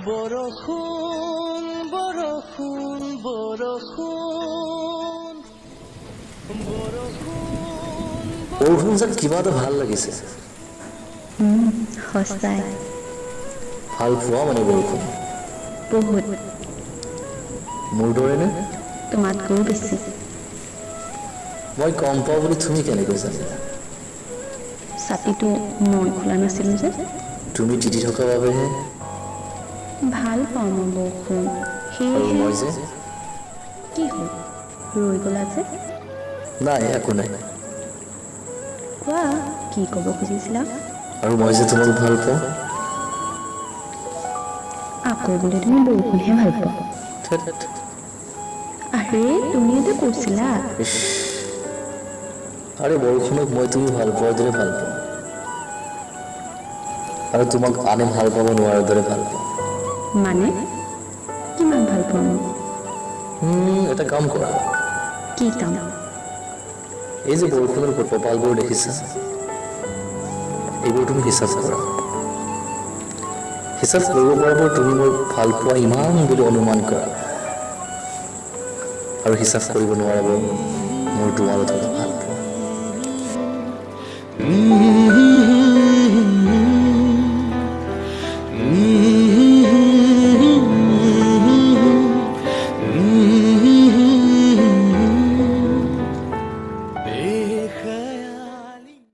বৰষুণ বৰষুণ বৰষুণ বৰষুণ বৰষুণ যেন কিবা এটা ভাল লাগিছে সঁচাই ভাল পোৱা মানে বৰষুণ বহুত মোৰ দৰেনে তোমাতকৈও বেছি মই গম পাওঁ বুলি তুমি কেনেকৈ জানিলা ছাতিটো মই খোলা নাছিলোঁ যে তুমি তিতি থকা বাবেহে ভাল পাওঁ মই বৰষুণ আৰু সেয়েহে মই যে কি হ'ল ৰৈ গ'লা যে নাই একো নাই কোৱা কি ক'ব খুজিছিলা আৰু মই যে তোমাক ভাল পাওঁ আকৌ বোলে তুমি বৰষুণহে ভাল পোৱা থেত আৰে তুমিয়েতো কৈছিলা ইছ আৰে বৰষুণক মই তুমি ভাল পোৱাৰ দৰে ভাল পাওঁ আৰু তোমাক আনে ভাল পাব নোৱাৰাৰ দৰে ভাল পাওঁ মানে কিমান ভাল পাওঁ মই এটা কাম কৰা কি কাম এই যে বৰষুণৰ কপালবোৰ দেখিছা এইবোৰ তুমি হিচাপ কৰা হিচাপ কৰিব পৰাবোৰ তুমি মোৰ ভাল পোৱা ইমান বুলি অনুমান কৰা আৰু হিচাপ কৰিব নোৱাৰাবোৰ মোৰ তোমাৰ কথা ভাল পোৱা